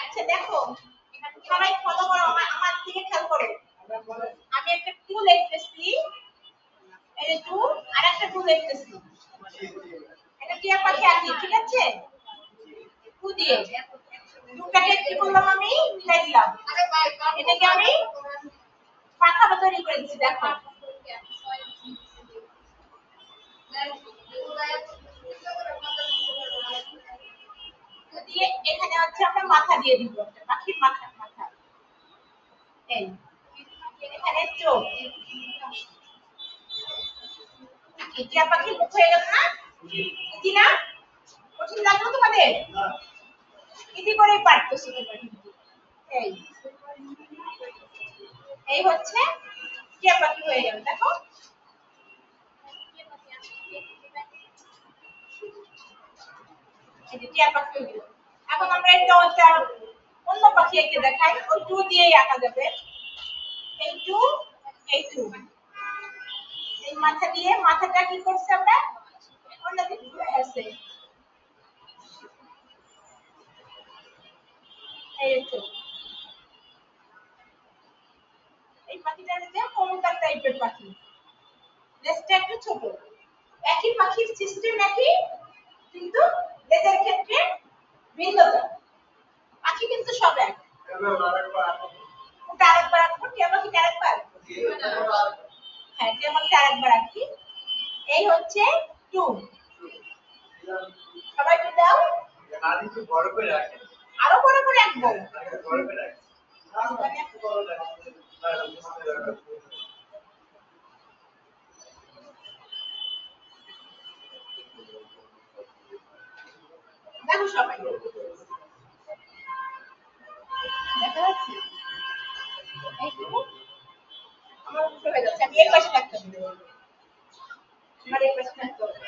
আচ্ছা দেখো, সবাই ফলো করো, আমার দিকে খেয়াল করো। আমি একটা টু লিখতেছি, এই টু, আর একটা টু লিখতেছি। এটা টিয়া পাখি আঁকি, ঠিক আছে? টু দিয়ে টুটাকে কি করলাম, আমি মিলাই দিলাম। এটাকে আমি পাখা তৈরি করে দিচ্ছি, দেখো। দিয়ে এখানে হচ্ছে আমরা মাথা দিয়ে দিব, পাখির মাথা। এই এখানে চোখ, টিয়া পাখির মুখ হয়ে গেল না? ইজি না? কঠিন লাগলো তোমাদের? ইজি করেই পারতেছো তোমরা কিন্তু। এই এই হচ্ছে টিয়া পাখি হয়ে গেল, দেখো। এই যে টিয়া পাখি হয়ে গেল। এখন আমরা একটা অন্য পাখি এঁকে দেখাই, ওই টু দিয়েই আঁকা যাবে। এই টু, এই টু, এই মাথা দিয়ে, মাথাটা কি করছে আমরা অন্যদিকে ঘুরে আসছে। এই তো এই পাখিটা হচ্ছে কবুতর টাইপের পাখি, লেজটা একটু ছোট। একই পাখির সিস্টেম একই, কিন্তু লেজের ক্ষেত্রে ভিন্নতা। পাখি কিন্তু সব এক। ওটা আরেকবার আঁকবো, টিয়া পাখিটা আরেকবার। হ্যাঁ, টিয়া পাখিটা আরেকবার আঁকি। এই হচ্ছে টু। সবাই একটু দাও। আরো বড় করে আঁকবো। দেখো সবাই, দেখা যাচ্ছে? আমার উল্টো হয়ে যাচ্ছে, আমি এই পাশে থাকতে হবে, আমার এই পাশে থাকতে হবে,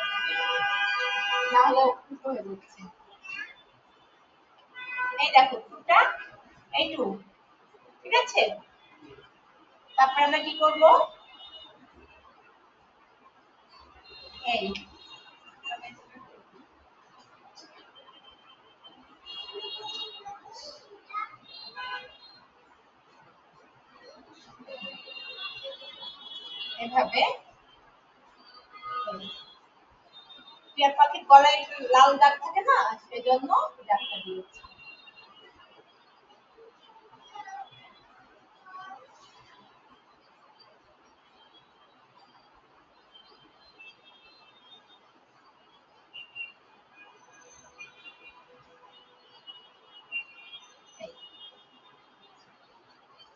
না হলে উল্টো হয়ে যাচ্ছে। এই দেখো টুটা, এই টু, ঠিক আছে? তারপরে আমরা কি করব, এই এভাবে টিয়া পাখির গলায় লাল দাগ থাকে না, সেজন্য দাগটা দিয়েছি।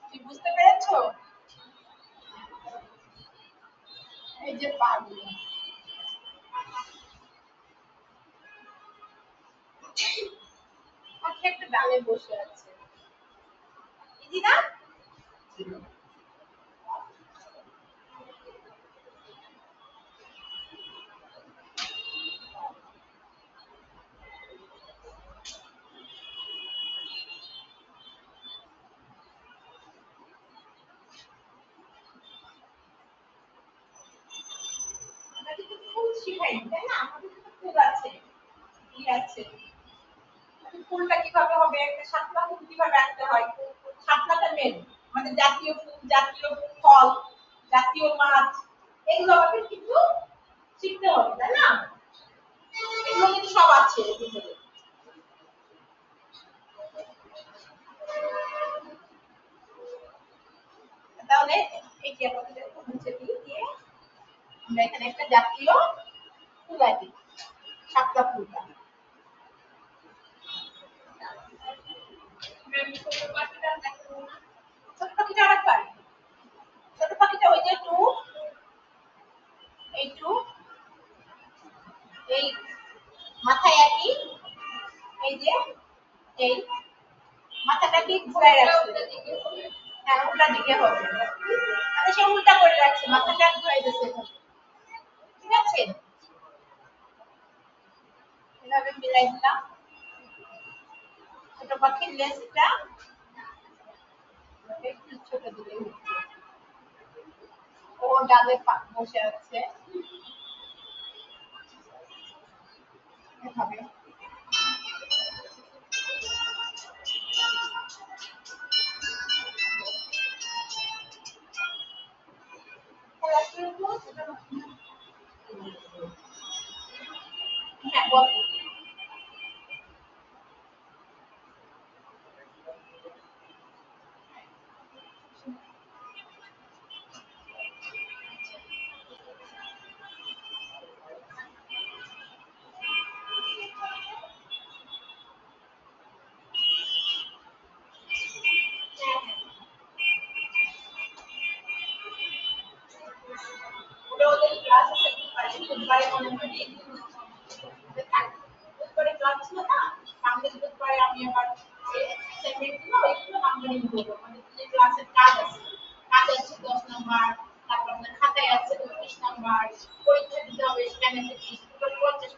কি বুঝতে পেরেছো? এই যে পাগুলো, পাখি একটা ডালে বসে আছে, ইজি না? আমরা কিন্তু ফুল শিখাই, তাই না? আমাদের কিন্তু ফুল আছে, ই আছে। ফুলটা কিভাবে হবে, একটা শাপলা ফুল কিভাবে আঁকতে হয়, শাপলাটা মেন। আমাদের জাতীয় ফুল, জাতীয় ফল, জাতীয় মাছ, এগুলো আমাদের কিন্তু শিখতে হবে, তাই না? এগুলো কিন্তু সব আছে এর ভিতরে। তাহলে এই যে আমাদের মুছে দিয়ে আমরা এখানে একটা জাতীয় ফুল আঁকি, শাপলা ফুলটা। ছোট পাখিটা আরেকবার, ছোট পাখিটা ওই যে টু, এই টু, এই মাথায় একই, এই যে এই মাথাটা কি ঘুরায় রাখছে, হ্যাঁ উল্টা দিকে হবে, মানে সে উল্টা করে রাখছে, মাথাটা ঘুরাই দিচ্ছে, ঠিক আছে? এভাবে মিলাই দিলাম। ছোট পাখির লেজটা একটু ছোট দিলে ও ডাবে বসে আছে এভাবে হ্যাঁ বল ওটা ওদের ক্লাস আছে বুধবারে মনে হয় বুধবারে ক্লাস ছিল না সামনে বুধবারে আমি আবার অ্যাসাইনমেন্ট গুলো ওইগুলো নাম্বারিং করবো মানে যে ক্লাসের কাজ আছে কাজ আছে 10 নাম্বার তারপর আপনার খাতায় আছে 25 নাম্বার পরীক্ষা দিতে হবে সেখানে 50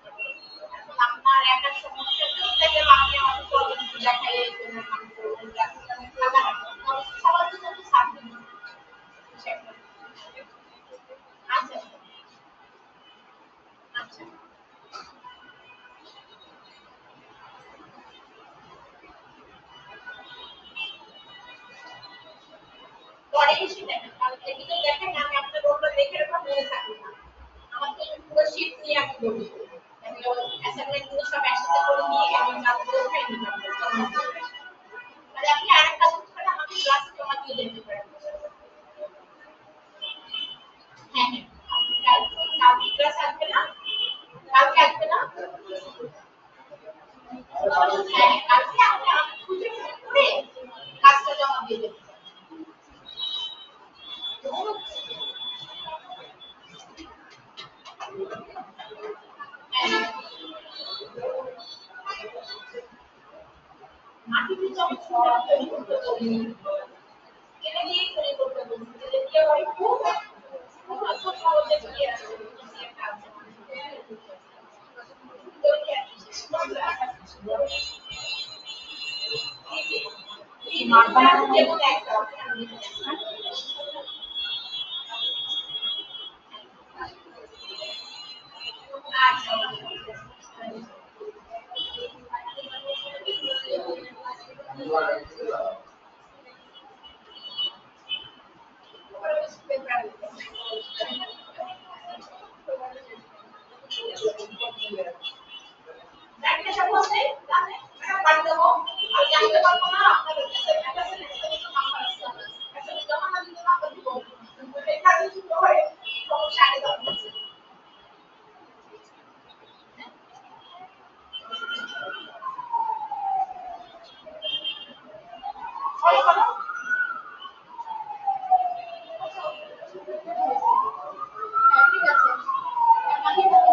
এখন আপনার একটা সমস্যা চলতে গেলে আমি আমাদের প্রবলেম দেখাই এই জন্য আমি সবার জন্য সাবজেক্ট আচ্ছা আচ্ছা পরে এসে দেখেন কারণ এদিকে দেখেন আমি আপনার রোলটা দেখে রাখা মনে থাকবে না আমার তো পুরো শীট নিয়ে আমি করবো আমি অ্যাসাইনমেন্ট গুলো সব একসাথে করে নিয়ে আমি কাজগুলো উঠাই নিলাম তাহলে আপনি আরেকটা কাজ করে আমাকে ক্লাসে জমা দিয়ে দিতে পারেন হ্যাঁ হ্যাঁ কালকে ক্লাস আসবে না কালকে আসবে না হ্যাঁ কালকে আপনি আমাকে খুঁজে বের করে কাজটা জমা দিয়ে দেবেন মাটিতে যখন সব তৈরি করতে বলি এটা দিয়ে তৈরি করতে বলি এটা দিয়ে হয় খুব খুব সহজে কি আছে একটা আছে মার্বেল যেমন একটা আচ্ছা একটা সমস্যা নেই তাহলে পাঠিয়ে দেবো আর জানতে পারবো না আপনাদের কাছে একটা নাম্বার আছে একটা জমা না দিলে নাম্বার দিব এখানে শুরু হয় সমস্যা আগে ধরছে হয় বলো হ্যাঁ ঠিক আছে পাঠিয়ে দেবো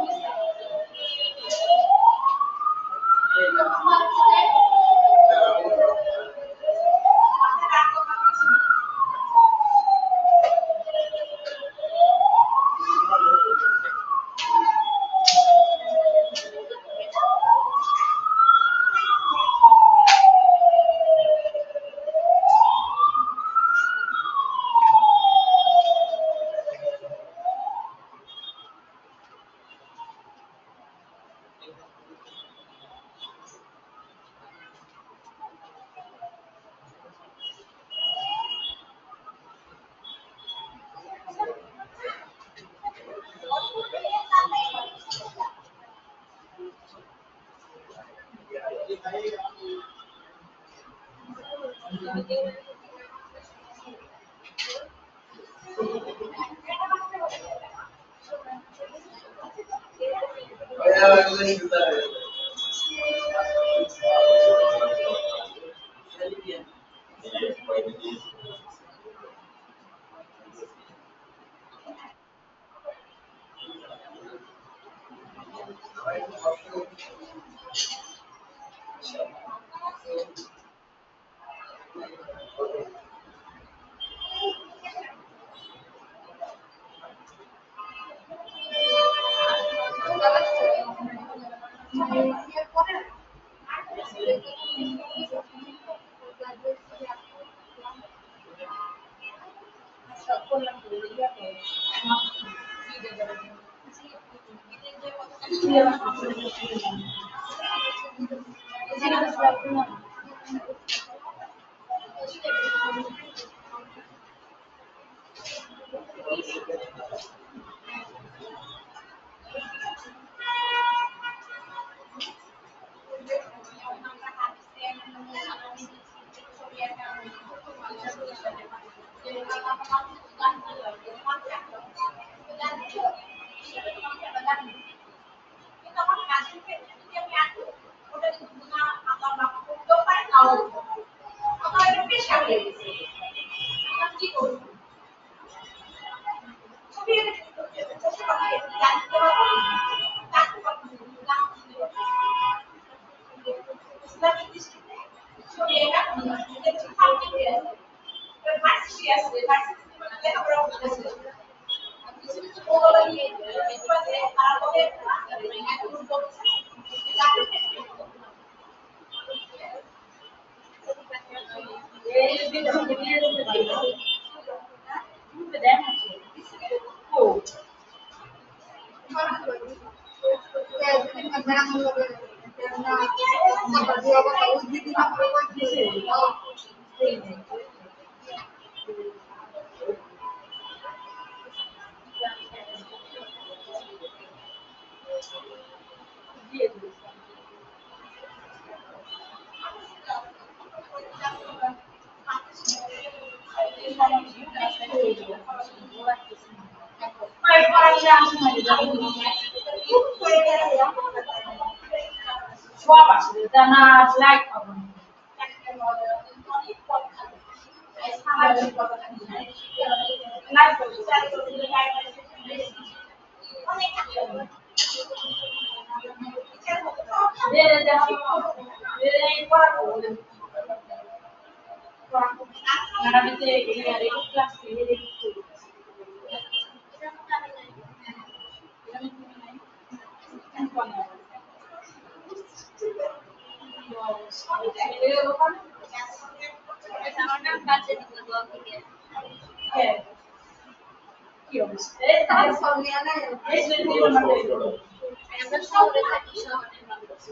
সব আছে এটা না লাইক পাবো লাইক কি অবস্থা আমরা শহরে থাকি শহরের মানুষ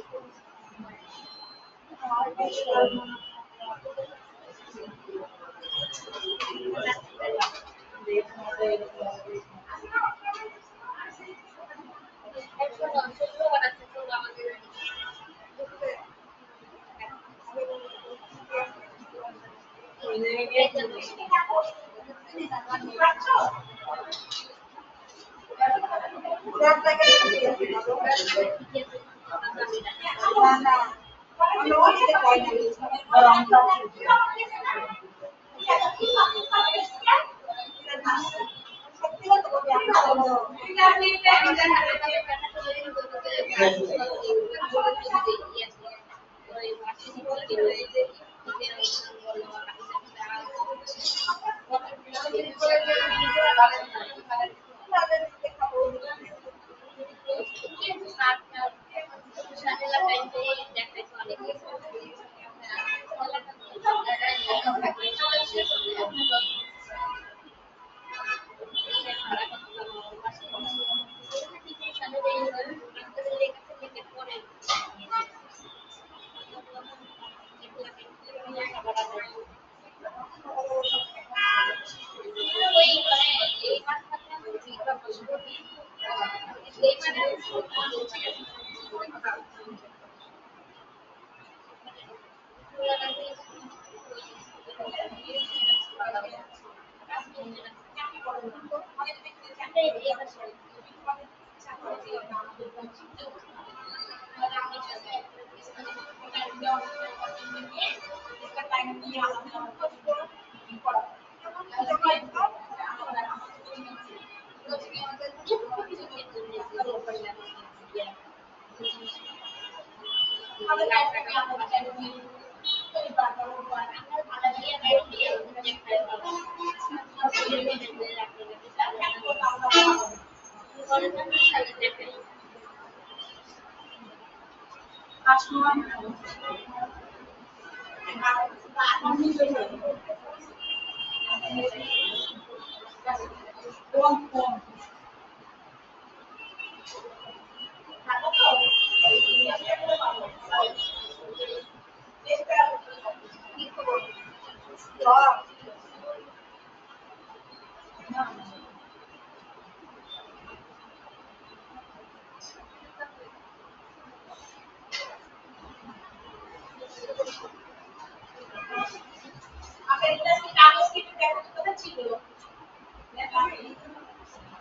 আপনার ক্লাসে কাগজ কেটে দেখার কথা ছিল,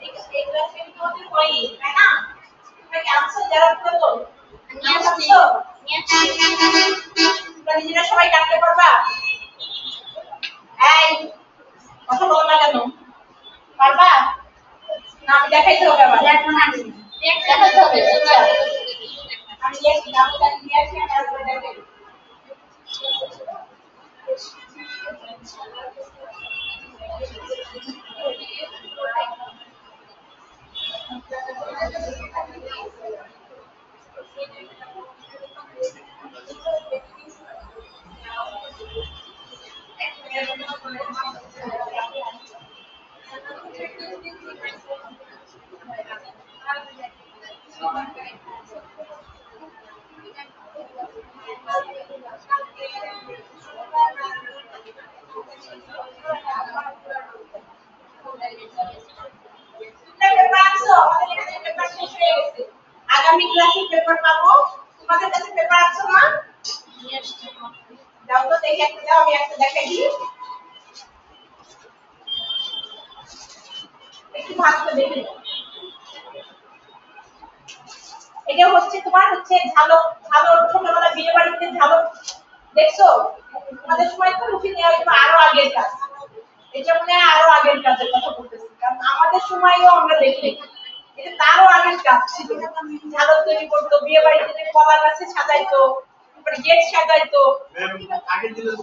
এই ক্লাসে কিন্তু আমাদের হয়নি, তাই না? তোমরা কি আনছো যারা প্রথম? নিয়ে আসছো? তোমরা নিজেরা সবাই কাটতে পারবা? এই কথা বলো না কেন? পারবা? না আমি দেখাইতে হবে আবার। দেখাইতে হবে। আমি লিখছি, আমি জানি লিখছি, আমি আসলে দেখাই। আগামী ক্লাসে পেপার পাবো, তোমাদের কাছে পেপার আছে না? দাও তো দেখে একটা দাও, আমি একটা দেখাই দিই। একটু ভাগ করে দেখে নাও। এটা হচ্ছে তোমার হচ্ছে ঝালক, ঝালক ছোটবেলা বিয়ে বাড়িতে ঝালক দেখছো? আমাদের সময় তো রুচি নেওয়া হয়তো আরো আগের কাজ, এটা মনে হয় আরো আগের কাজের কথা বলতেছি, কারণ আমাদের সময়ও আমরা দেখি এটা তারও আগের কাজ ছিল। ঝালক তৈরি করতো, বিয়ে বাড়িতে যে কলা গাছে সাজাইতো, তারপরে গেট সাজাইতো। আগের দিনের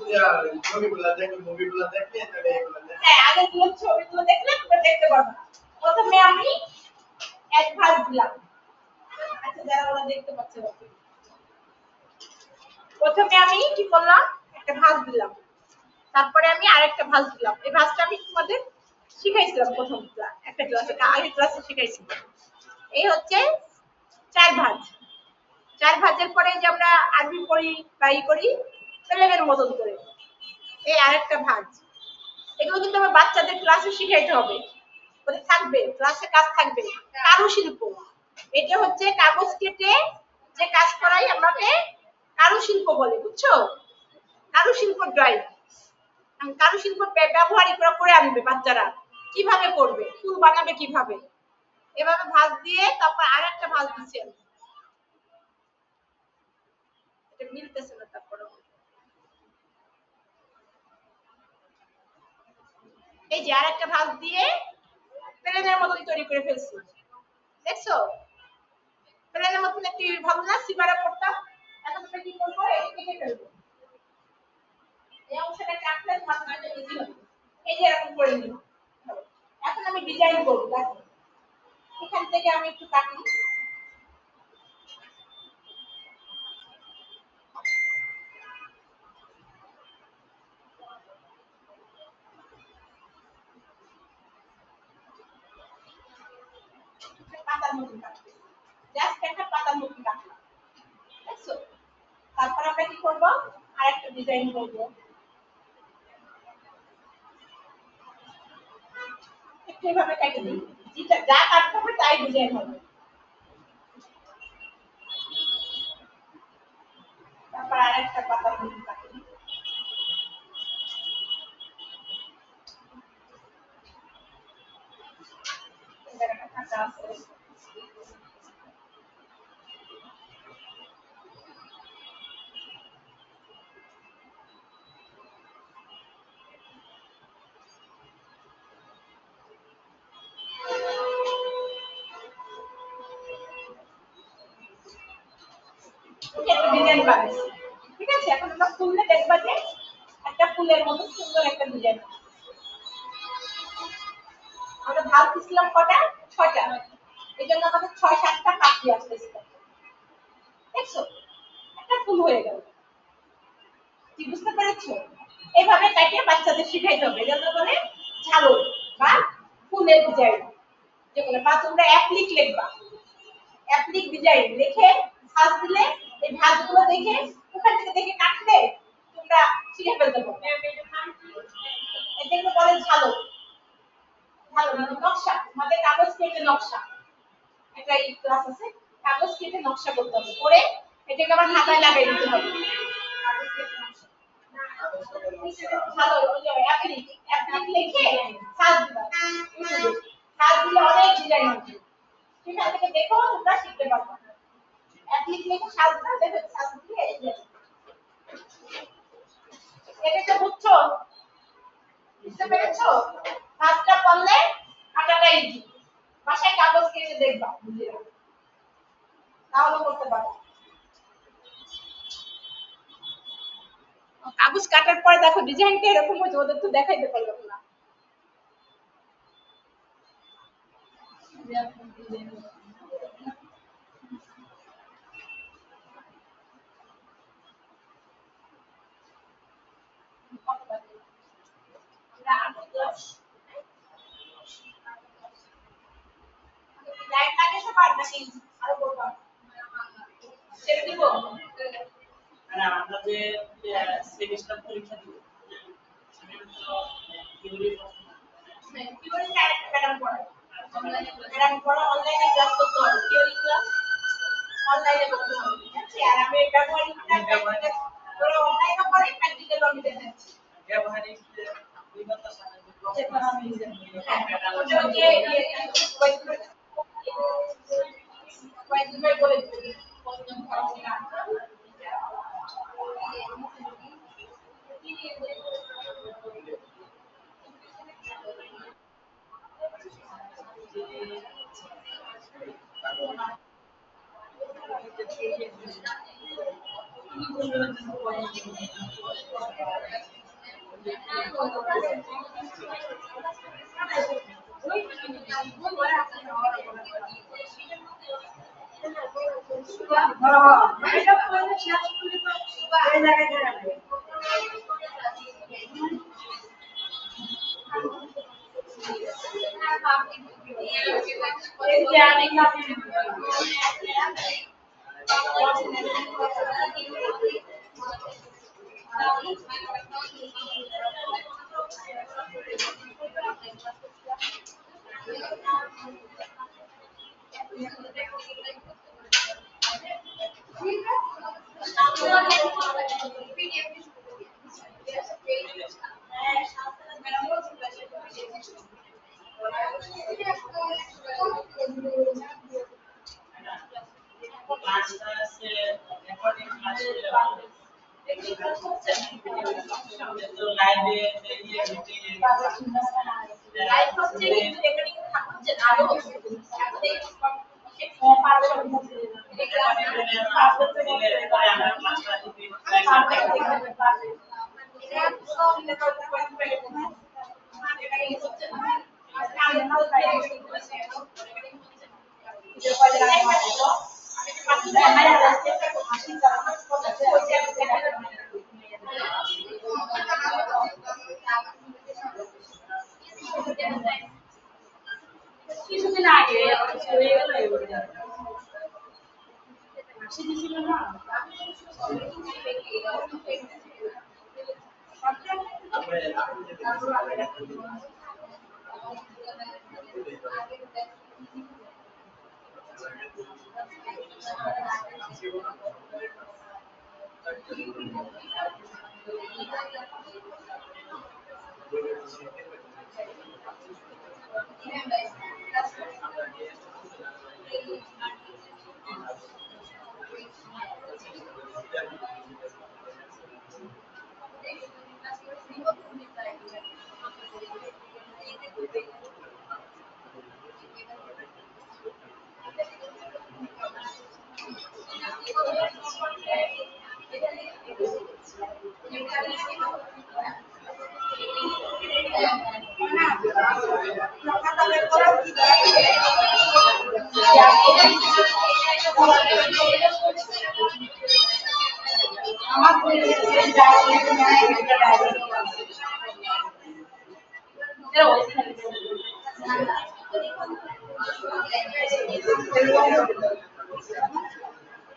ছবিগুলো দেখে, মুভিগুলো দেখে, তাহলে এগুলো দেখে। হ্যাঁ, আগের দিনের ছবিগুলো দেখলে তোমরা দেখতে পারবে। প্রথমে আমি এক ভাগ দিলাম, আচ্ছা যারা ওরা দেখতে পাচ্ছে না। প্রথমে আমি কি করলাম, একটা ভাঁজ দিলাম, তারপরে আমি আরেকটা ভাঁজ দিলাম। এই ভাঁজটা আমি তোমাদের শিখাইছিলাম প্রথম একটা ক্লাসে, আগের ক্লাসে শিখাইছিলাম। এই হচ্ছে চার ভাঁজ। চার ভাঁজের পরে যে আমরা আরবি পড়ি বা ই করি প্লেনের মতন করে, এই আরেকটা ভাঁজ। এগুলো কিন্তু আমার বাচ্চাদের ক্লাসে শিখাইতে হবে, ওদের থাকবে ক্লাসে কাজ থাকবে। কারুশিল্প, এটা হচ্ছে কাগজ কেটে যে কাজ করাই আমাকে কারুশিল্প বলে, বুঝছো? কারুশিল্প ড্রয়িং, কারুশিল্প ব্যবহারই করে আনবে বাচ্চারা। কিভাবে করবে, ফুল বানাবে কিভাবে, এভাবে ভাঁজ দিয়ে তারপর আরেকটা ভাঁজ দিচ্ছি আমি। এটা মিলতেছে না, তারপরে এই যে আরেকটা ভাঁজ দিয়ে প্লেনের মতন তৈরি করে ফেলছি, দেখছো? প্লেনের মতন একটি ভালো না সিবারে পড়তাম, এখন আমরা কি করবো, এটা কেটে ফেলবো। এই অংশটা কাটলে তোমার জন্য ইজি হবে। এই যে এরকম করে নিব। এখন আমি ডিজাইন করব, দেখো এখান থেকে আমি একটু কাটি। পাতার মতন কাটতে, জাস্ট একটা পাতার মতন কাটলাম, দেখছো? তারপর আমরা কি করব, আরেকটা ডিজাইন করব। একটু এভাবে কেটে দিই, যেটা যা কাটতে হবে তাই ডিজাইন হবে। তারপর আরেকটা পাতার মতন কাটি। জায়গাটা ফাঁকা আছে, একটা ডিজাইন বানাইছি, ঠিক আছে? এখন আমরা খুললে দেখবা যে একটা ফুলের মতো সুন্দর একটা ডিজাইন। আমরা ভাত দিছিলাম কটা, 6টা, এই জন্য আমাদের 6-7টা পাপড়ি আসতেছে, দেখছো? একটা ফুল হয়ে গেল, কি বুঝতে পেরেছো? এভাবে কাটিয়ে বাচ্চাদের শিখাইতে হবে, যেটা বলে ঝালর বা ফুলের ডিজাইন, যেগুলো বা তোমরা অ্যাপ্লিক লিখবা, অ্যাপ্লিক ডিজাইন লিখে ভাঁজ দিলে এই ভাঁজগুলো দেখে ওখান থেকে দেখে কাটলে তোমরা শিখে ফেলতে পারবে। এটাকে বলে ঝালক। ঝালক মানে নকশা, আমাদের কাগজ কেটে নকশা। একটা এই ক্লাস আছে, কাগজ কেটে নকশা করতে হবে, করে এটাকে আবার খাতায় লাগিয়ে দিতে হবে। কাগজ কেটে নকশা ভালো ওই যে অ্যাপ্লিক লিখে সাজ দিবা, সাজ দিলে অনেক ডিজাইন হবে, সেখান থেকে দেখো তোমরা শিখতে পারবে। অ্যাপ্লিক লিখে সাজ দিবা, দেখো সাজ দিয়ে এটা তো বুঝছো, বুঝতে পেরেছো? কাজটা করলে কাটাটা ইজি। বাসায় কাগজ কেটে দেখবা বুঝিরা, তাহলে করতে পারবে। কাগজ কাটার পরে দেখো ডিজাইনটা এরকম হয়েছে, ওদের তো দেখাইতে পারলাম না। আমরা যে সেমিস্টার পরীক্ষা দিব থিওরি একটা ম্যাডাম পড়ায়, ম্যাডাম পড়ায় অনলাইনে ক্লাস করতে হবে, থিওরি ক্লাস অনলাইনে করতে হবে, ঠিক আছে? আর আমি ব্যবহারিকটা ওরা অনলাইনে করে, প্র্যাকটিক্যাল আমি দেখাচ্ছি। ব্যবহারিক দুই ঘন্টা সামনে বলে কিছুদিন আগে হয়ে গেল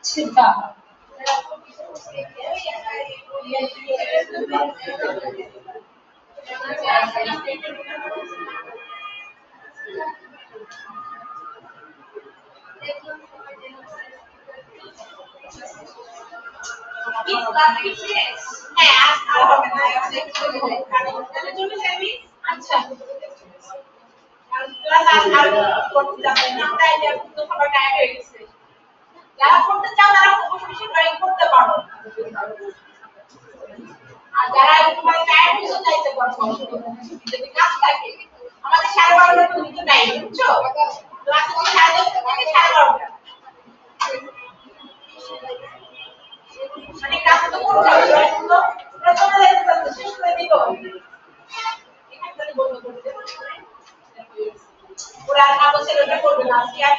সেটা হ্যাঁ আর হবে না তাহলে জন্য সার্ভিস আচ্ছা যারা করতে চাও তারা অবশ্যই ড্রয়িং করতে পারো আর যারা মানে টাইম হচ্ছে চাইতে পারো যদি কাজ থাকে আমাদের 12:30 পর্যন্ত টাইম বুঝছো ক্লাস হচ্ছে 10:30 থেকে 12:30 মানে কাজ তো করতে হবে ড্রয়িং তো প্রথমে শেষ করে দিব এখান থেকে বন্ধ করে দেব ওরা কাগজের ওটা করবে না আজকে আর